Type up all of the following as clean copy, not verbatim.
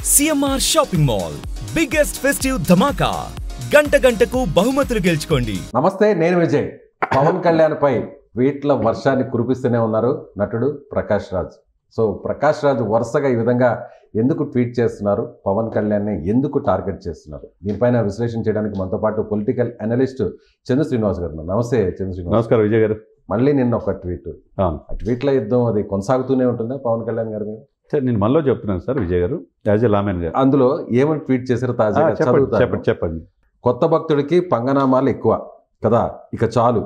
CMR shopping mall biggest festive ధమాకా గంటకు బహుమతులు గెలుచుకోండి. నమస్తే, నేను విజయ్. పవన్ కళ్యాణ్ పై ట్వీట్ల వర్షాన్ని కురిపిస్తూనే ఉన్నారు నటుడు ప్రకాష్ రాజ్. సో ప్రకాష్ రాజ్ వరుసగా ఈ విధంగా ఎందుకు ట్వీట్ చేస్తున్నారు, పవన్ కళ్యాణ్ని ఎందుకు టార్గెట్ చేస్తున్నారు, దీనిపైన విశ్లేషణ చేయడానికి మనతో పాటు పొలిటికల్ అనలిస్ట్ చంద్ర శ్రీనివాస్ గారు. నమస్తే చంద్ర శ్రీనివాస్. నమస్కారం విజయ్ గారు. మళ్ళీ నిన్న ఒక ట్వీట్, ఆ ట్వీట్ల యుద్ధం అది కొనసాగుతూనే ఉంటుందా పవన్ కళ్యాణ్ గారి మీద? సార్ నేను మనలో చెప్తున్నాను సార్ విజయ్ గారు, యాజ్ ఎ లామెన్ గారు. అందులో ఏమని ట్వీట్ చేశారో తాజాగా చెప్పండి. కొత్త భక్తుడికి పంగనామాలు ఎక్కువ కదా, ఇక చాలు,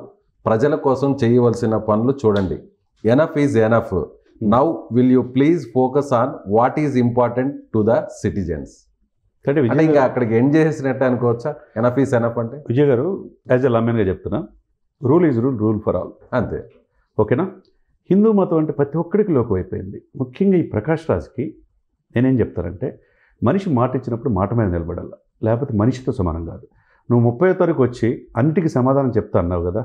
ప్రజల కోసం చేయవలసిన పనులు చూడండి. Enough is enough. Now will you please focus on what is important to the citizens. అంటే ఇంకా అక్కడికి ఎండ్ చేసినట్టు అనుకోవచ్చా? ఎనఫ్ ఈజ్ ఎనఫ్ అంటే విజయ్ గారు, యాజ్ ఎ లామెన్గా చెప్తున్నా, rule is rule, rule for all. అంతే, ఓకేనా? హిందూ మతం అంటే ప్రతి ఒక్కడికి లోకం అయిపోయింది. ముఖ్యంగా ఈ ప్రకాష్ రాజ్కి నేనేం చెప్తానంటే, మనిషి మాట ఇచ్చినప్పుడు మాట మీద నిలబడాలి, లేకపోతే మనిషితో సమానం కాదు. నువ్వు 30వ తారీఖు వచ్చి అన్నిటికీ సమాధానం చెప్తా అన్నావు కదా,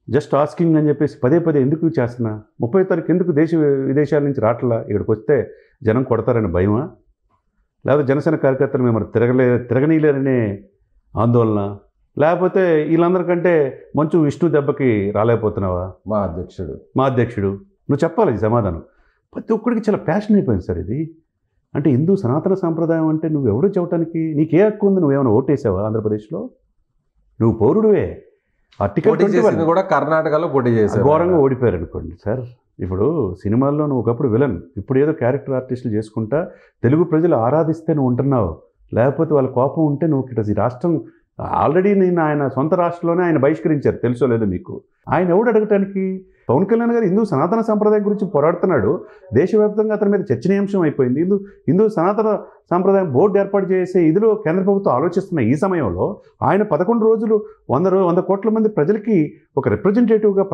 జస్ట్ ఆస్కింగ్ అని చెప్పేసి పదే ఎందుకు చేస్తున్నా? 30వ తారీఖు ఎందుకు విదేశాల నుంచి రావట్లా? ఇక్కడికి వస్తే జనం కొడతారని భయమా, లేకపోతే జనసేన కార్యకర్తలు మేము తిరగనీయలేరనే ఆందోళన, లేకపోతే వీళ్ళందరికంటే మంచు విష్ణు దెబ్బకి రాలేకపోతున్నావా? మా అధ్యక్షుడు నువ్వు చెప్పాలి ఈ సమాధానం. ప్రతి ఒక్కడికి చాలా ప్యాషన్ అయిపోయింది సార్ ఇది. అంటే హిందూ సనాతన సాంప్రదాయం అంటే నువ్వు ఎవడో చెప్పడానికి నీకే హక్కు ఉంది? నువ్వేమైనా ఓటేసావా ఆంధ్రప్రదేశ్లో? నువ్వు పౌరుడువే. ఆర్టికల్ కూడా కర్ణాటకలో పోటీ చేశారు, ఘోరంగా ఓడిపోయారు అనుకోండి సార్. ఇప్పుడు సినిమాల్లో నువ్వు ఒకప్పుడు విలన్, ఇప్పుడు ఏదో క్యారెక్టర్ ఆర్టిస్టులు చేసుకుంటా తెలుగు ప్రజలు ఆరాధిస్తే నువ్వు ఉంటున్నావు, లేకపోతే వాళ్ళ కోపం ఉంటే నువ్వు ఇక్కడ ఈ రాష్ట్రం ఆల్రెడీ నేను ఆయన సొంత రాష్ట్రంలోనే ఆయన బహిష్కరించారు, తెలుసో లేదో మీకు. ఆయన ఎవడు అడగటానికి? పవన్ కళ్యాణ్ గారు హిందూ సనాతన సాంప్రదాయం గురించి పోరాడుతున్నాడు. దేశవ్యాప్తంగా అతని మీద చర్చనీయాంశం అయిపోయింది. హిందూ సనాతన సాంప్రదాయం బోర్డు ఏర్పాటు చేసే ఇదిలో కేంద్ర ప్రభుత్వం ఆలోచిస్తున్న ఈ సమయంలో ఆయన 11 రోజులు 100 కోట్ల మంది ప్రజలకి ఒక రిప్రజెంటేటివ్గా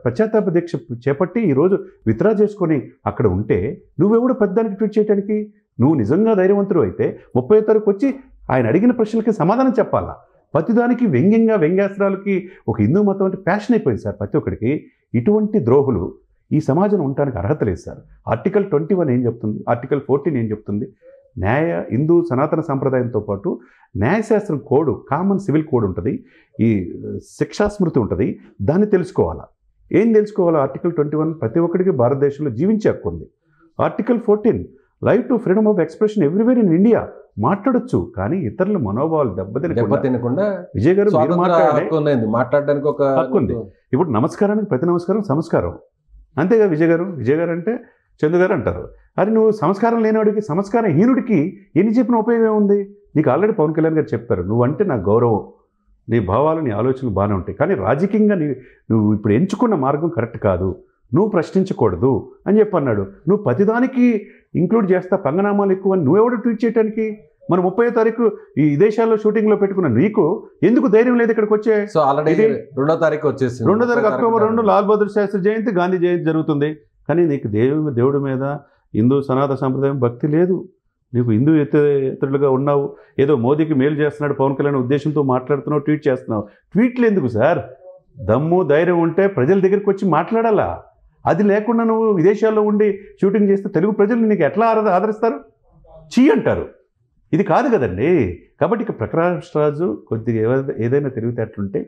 పశ్చాత్తాప దీక్ష చేపట్టి ఈరోజు విత్డ్రా చేసుకొని అక్కడ ఉంటే నువ్వెవడు పెద్దానికి ట్వీట్ చేయడానికి? నువ్వు నిజంగా ధైర్యవంతుడు అయితే 30వ తారీఖు వచ్చి ఆయన అడిగిన ప్రశ్నలకి సమాధానం చెప్పాలా. ప్రతిదానికి వ్యంగ్యాస్త్రాలకి ఒక హిందూ మతం అంటే ప్యాషన్ అయిపోయింది సార్ ప్రతి ఒక్కడికి. ఇటువంటి ద్రోహులు ఈ సమాజం ఉండడానికి అర్హత లేదు సార్. ఆర్టికల్ 21 ఏం చెప్తుంది, ఆర్టికల్ 14 ఏం చెప్తుంది? హిందూ సనాతన సాంప్రదాయంతో పాటు న్యాయశాస్త్రం కోడ్, కామన్ సివిల్ కోడ్ ఉంటుంది, ఈ శిక్షాస్మృతి ఉంటుంది. దాన్ని తెలుసుకోవాలా. ఏం తెలుసుకోవాలా? ఆర్టికల్ 21 ప్రతి ఒక్కడికి భారతదేశంలో జీవించే హక్కు ఉంది. Article 14 right to freedom of expression everywhere in India. మాట్లాడొచ్చు, కానీ ఇతరుల మనోభావాలు దెబ్బతినకుండా. విజయ్ గారు మాట్లాడడానికి ఒక హక్కు ఉంది. ఇప్పుడు నమస్కారానికి ప్రతి నమస్కారం సంస్కారం, అంతేగా విజయ్ గారు అంటే చందు గారు అంటారు. అది నువ్వు సంస్కారం లేనివాడికి, సంస్కారం హీనుడికి ఎన్ని చెప్పిన ఉపయోగం ఏముంది? నీకు ఆల్రెడీ పవన్ కళ్యాణ్ గారు చెప్పారు, నువ్వంటే నాకు గౌరవం, నీ భావాలు నీ ఆలోచనలు బాగానే ఉంటాయి, కానీ రాజకీయంగా నువ్వు ఇప్పుడు ఎంచుకున్న మార్గం కరెక్ట్ కాదు, నువ్వు ప్రశ్నించకూడదు అని చెప్పన్నాడు. నువ్వు ప్రతిదానికి ఇంక్లూడ్ చేస్తా పంగనామాలు ఎక్కువ అని నువ్వెవడు ట్వీట్ చేయడానికి? మనం 30వ తారీఖు ఈ విదేశాల్లో షూటింగ్లో పెట్టుకున్న నీకు ఎందుకు ధైర్యం లేదు ఇక్కడికి వచ్చే? సో ఆల్రెడీ 2వ తారీఖు వచ్చేసి 2వ తారీఖు అక్టోబర్ 2 లాల్ బహదూర్ శాస్త్రి జయంతి, గాంధీ జయంతి జరుగుతుంది. కానీ నీకు దేవుడి మీద, హిందూ సనాతన సాంప్రదాయం భక్తి లేదు. నీకు హిందూ ఇతరులుగా ఉన్నావు. ఏదో మోదీకి మేలు చేస్తున్నాడు పవన్ కళ్యాణ్ ఉద్దేశంతో మాట్లాడుతున్నావు, ట్వీట్ చేస్తున్నావు. ట్వీట్లు ఎందుకు సార్? దమ్ము ధైర్యం ఉంటే ప్రజల దగ్గరికి వచ్చి మాట్లాడాలా. అది లేకుండా నువ్వు విదేశాల్లో ఉండి షూటింగ్ చేస్తే తెలుగు ప్రజలు నీకు ఎట్లా ఆదరిస్తారు? చీ అంటారు. ఇది కాదు కదండి. కాబట్టి ఇక ప్రకాష్ రాజు కొద్దిగా ఏదైనా తెలివితేటలుంటే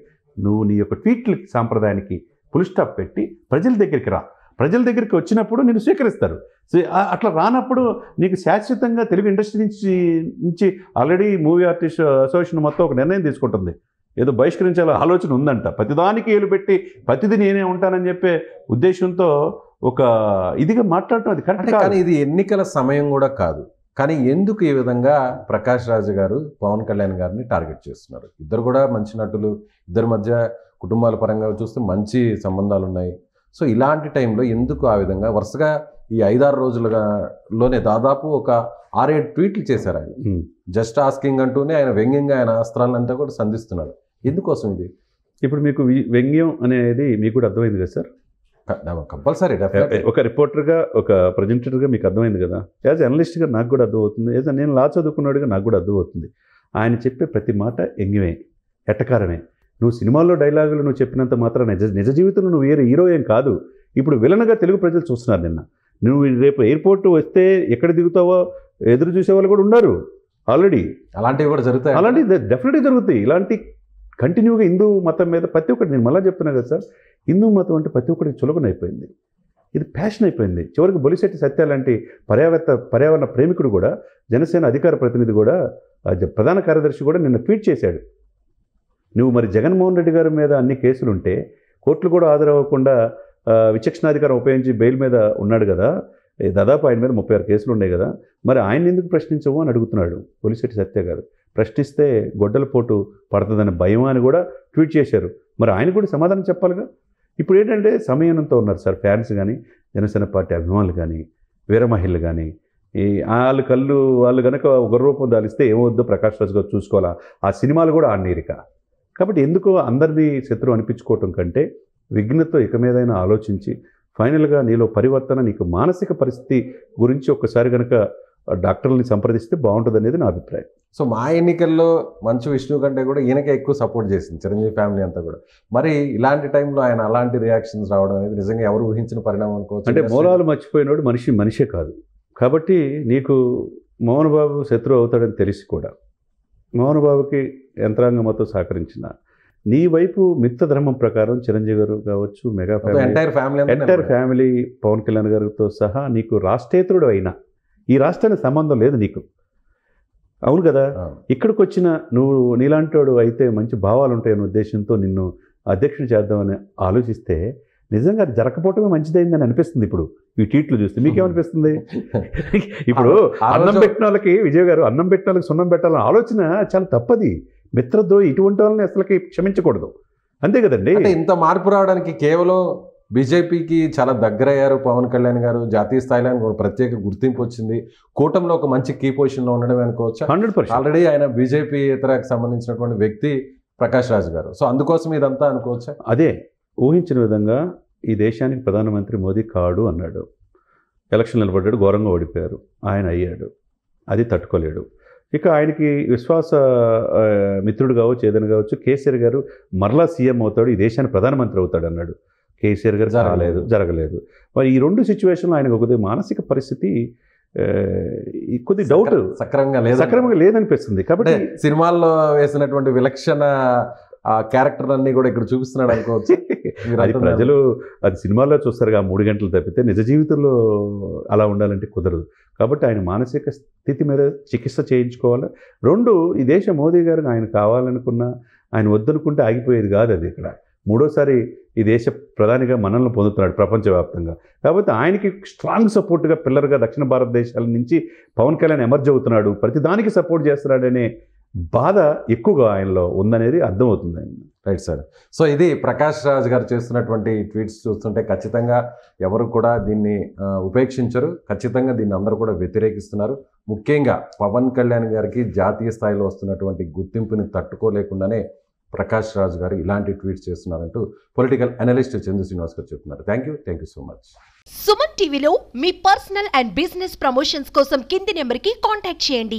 నువ్వు నీ యొక్క ట్వీట్ల సాంప్రదాయానికి ఫుల్ స్టాప్ పెట్టి ప్రజల దగ్గరికి రా. ప్రజల దగ్గరికి వచ్చినప్పుడు నేను స్వీకరిస్తారు. అట్లా రానప్పుడు నీకు శాశ్వతంగా తెలుగు ఇండస్ట్రీ నుంచి ఆల్రెడీ మూవీ ఆర్టిస్ట్ అసోసియేషన్ మొత్తం ఒక నిర్ణయం తీసుకుంటుంది, ఏదో బహిష్కరించాల ఆలోచన ఉందంట. ప్రతిదానికి ఏలు పెట్టి ప్రతిదీ నేనే ఉంటానని చెప్పే ఉద్దేశంతో ఒక ఇదిగా మాట్లాడటం అది కరెక్ట్. కానీ ఇది ఎన్నికల సమయం కూడా కాదు. కానీ ఎందుకు ఈ విధంగా ప్రకాష్ రాజ్ గారు పవన్ కళ్యాణ్ గారిని టార్గెట్ చేస్తున్నారు? ఇద్దరు కూడా మంచి నటులు, ఇద్దరి మధ్య కుటుంబాల పరంగా చూస్తే మంచి సంబంధాలు ఉన్నాయి. సో ఇలాంటి టైంలో ఎందుకు ఆ విధంగా వరుసగా ఈ 5-6 రోజులుగానే దాదాపు ఒక 6-7 ట్వీట్లు చేశారు ఆయన. జస్ట్ ఆస్కింగ్ అంటూనే ఆయన వ్యంగ్యంగా ఆయన అస్త్రాలంతా కూడా సంధిస్తున్నాడు. ఎందుకోసం ఇది? ఇప్పుడు మీకు వ్యంగ్యం అనేది మీకు కూడా అర్థమైంది కదా సార్? కంపల్సరీ. ఒక రిపోర్టర్గా, ఒక ప్రజెంటర్గా మీకు అర్థమైంది కదా. యాజ్ అనలిస్ట్గా నాకు కూడా అర్థమవుతుంది, యాజ్ నేను లా చదువుకున్నాడుగా నాకు కూడా అర్థమవుతుంది. ఆయన చెప్పే ప్రతి మాట వ్యంగ్యమే, ఎట్టకారమే. నువ్వు సినిమాల్లో డైలాగులు నువ్వు చెప్పినంత మాత్రం నిజ జీవితంలో నువ్వు వేరే హీరో ఏం కాదు. ఇప్పుడు విలన్గా తెలుగు ప్రజలు చూస్తున్నారు. నువ్వు రేపు ఎయిర్పోర్ట్ వస్తే ఎక్కడ దిగుతావో ఎదురు చూసే వాళ్ళు కూడా ఉన్నారు ఆల్రెడీ. అలాంటివి కూడా జరుగుతాయి. అలాంటి డెఫినెట్గా జరుగుతాయి. ఇలాంటి కంటిన్యూగా హిందూ మతం మీద ప్రతి ఒక్కటి, నేను మళ్ళీ చెప్తున్నా కదా సార్, హిందూ మతం అంటే ప్రతి ఒక్కరికి చులకన అయిపోయింది. ఇది ప్యాషన్ అయిపోయింది. చివరికి బొలిశెట్టి సత్య లాంటి పర్యావరణ ప్రేమికుడు కూడా, జనసేన అధికార ప్రతినిధి కూడా, ప్రధాన కార్యదర్శి కూడా నిన్న ట్వీట్ చేశాడు, నువ్వు మరి జగన్మోహన్ రెడ్డి గారి మీద అన్ని కేసులుంటే కోర్టులు కూడా హాజరవ్వకుండా విచక్షణాధికారం ఉపయోగించి బెయిల్ మీద ఉన్నాడు కదా, దాదాపు ఆయన మీద 36 కేసులు ఉన్నాయి కదా, మరి ఆయన ఎందుకు ప్రశ్నించవు అని అడుగుతున్నాడు బొలిశెట్టి సత్య గారు. ప్రశ్నిస్తే గొడ్డల పోటు పడుతుందనే భయం అని కూడా ట్వీట్ చేశారు. మరి ఆయన కూడా సమాధానం చెప్పాలిగా. ఇప్పుడు ఏంటంటే సమయంతో ఉన్నారు సార్ ఫ్యాన్స్ కానీ, జనసేన పార్టీ అభిమానులు కానీ, వీర మహిళలు కానీ, వాళ్ళు కనుక ఒక రూపం దాలిస్తే ఏమవుద్దో ప్రకాష్ రాజ్ గారు చూసుకోవాలా. ఆ సినిమాలు కూడా ఆడినీరిక. కాబట్టి ఎందుకో అందరినీ శత్రువు అనిపించుకోవటం కంటే విఘ్నతో ఇక మీదైనా ఆలోచించి ఫైనల్గా నీలో పరివర్తన, నీకు మానసిక పరిస్థితి గురించి ఒక్కసారి కనుక డాక్టర్ని సంప్రదిస్తే బాగుంటుంది అనేది నా అభిప్రాయం. సో మా ఎన్నికల్లో మంచు విష్ణు కంటే కూడా ఈయనకే ఎక్కువ సపోర్ట్ చేసింది చిరంజీవి ఫ్యామిలీ అంతా కూడా. మరి ఇలాంటి టైంలో ఆయన అలాంటి రియాక్షన్స్ రావడం అనేది నిజంగా ఎవరు ఊహించిన పరిణామం అనుకోవచ్చు. అంటే మూలాలు మర్చిపోయినోడు మనిషే కాదు. కాబట్టి నీకు మోహన్ బాబు శత్రువు అవుతాడని తెలిసి కూడా మోహన్ బాబుకి యంత్రాంగం మొత్తం సహకరించిన నీ వైపు మిత్రధర్మం ప్రకారం చిరంజీవి గారు కావచ్చు, mega entire family Pawan Kalyan గారితో సహా నీకు రాష్ట్రేతరుడు అయినా ఈ రాష్ట్రానికి సంబంధం లేదు నీకు, అవును కదా. ఇక్కడికి వచ్చిన నువ్వు నీలాంటి అయితే మంచి భావాలు ఉంటాయనే ఉద్దేశంతో నిన్ను అధ్యక్షుడు చేద్దామని ఆలోచిస్తే నిజంగా అది జరగకపోవటమే మంచిదైందని అనిపిస్తుంది. ఇప్పుడు ఈ ట్వీట్లు చూస్తే మీకేమనిపిస్తుంది? ఇప్పుడు అన్నం పెట్టిన వాళ్ళకి, విజయ్ గారు అన్నం పెట్టిన వాళ్ళకి సున్నం పెట్టాలని ఆలోచన చాలా తప్పది. మిత్రద్రోహి ఇటువంటి వాళ్ళని అసలుకి క్షమించకూడదు, అంతే కదండి. అంటే ఇంత మార్పు రావడానికి కేవలం బీజేపీకి చాలా దగ్గరయ్యారు పవన్ కళ్యాణ్ గారు, జాతీయ స్థాయిలో ప్రత్యేక గుర్తింపు వచ్చింది, కూటమిలో ఒక మంచి కీ పొజిషన్లో ఉండడమే అనుకోవచ్చు. 100%. ఆల్రెడీ ఆయన బీజేపీ ఇతరకు సంబంధించినటువంటి వ్యక్తి ప్రకాష్ రాజ్ గారు. సో అందుకోసం ఇదంతా అనుకోవచ్చు. అదే ఊహించిన విధంగా ఈ దేశానికి ప్రధానమంత్రి మోదీ కాడు అన్నాడు, ఎలక్షన్ నిలబడ్డాడు, ఘోరంగా ఓడిపోయారు, ఆయన అయ్యాడు, అది తట్టుకోలేడు. ఇక ఆయనకి విశ్వాస మిత్రుడు కావచ్చు, ఏదైనా కావచ్చు, కేసీఆర్ గారు మరలా సీఎం అవుతాడు, ఈ దేశానికి ప్రధానమంత్రి అవుతాడు అన్నాడు. కేసీఆర్ గారు జరగలేదు. మరి ఈ రెండు సిచ్యువేషన్లో ఆయనకు కొద్దిగా మానసిక పరిస్థితి కొద్ది డౌట్ సక్రమంగా లేదనిపిస్తుంది. కాబట్టి సినిమాల్లో వేసినటువంటి విలక్షణ క్యారెక్టర్ అన్ని కూడా ఇక్కడ చూపిస్తున్నాడు అనుకోవచ్చు. అది ప్రజలు అది సినిమాల్లో చూస్తారు, 3 గంటలు తప్పితే నిజ జీవితంలో అలా ఉండాలంటే కుదరదు. కాబట్టి ఆయన మానసిక స్థితి మీద చికిత్స చేయించుకోవాలి. 2, ఈ దేశ మోదీ గారికి ఆయన కావాలనుకున్నా, ఆయన వద్దనుకుంటే ఆగిపోయేది కాదు. అది ఇక్కడ 3వసారి ఈ దేశ ప్రధానిగా మనల్ని పొందుతున్నాడు ప్రపంచవ్యాప్తంగా. కాబట్టి ఆయనకి స్ట్రాంగ్ సపోర్ట్గా పిల్లర్గా దక్షిణ భారతదేశాల నుంచి పవన్ కళ్యాణ్ ఎమర్జ్ అవుతున్నాడు, ప్రతిదానికి సపోర్ట్ చేస్తున్నాడనే బాధ ఎక్కువగా ఆయనలో ఉందనేది అర్థమవుతుంది. Right sir. సో ఇది ప్రకాష్ రాజ్ గారు చేస్తున్నటువంటి ట్వీట్స్ చూస్తుంటే ఖచ్చితంగా ఎవరు కూడా దీన్ని ఉపేక్షించరు, ఖచ్చితంగా దీన్ని అందరూ కూడా వ్యతిరేకిస్తున్నారు. ముఖ్యంగా పవన్ కళ్యాణ్ గారికి జాతీయ స్థాయిలో వస్తున్నటువంటి గుర్తింపుని తట్టుకోలేకుండానే ప్రకాష్ రాజ్ గారు ఇలాంటి ట్వీట్స్ చేస్తున్నారంటూ పొలిటికల్ అనలిస్ట్ చందు శ్రీనివాస్ గారు చెప్తున్నారు. Thank you so much. Suman టీవీలో మీ పర్సనల్ అండ్ బిజినెస్ ప్రమోషన్స్ కోసం కింది నెంబర్కి కాంటాక్ట్ చేయండి.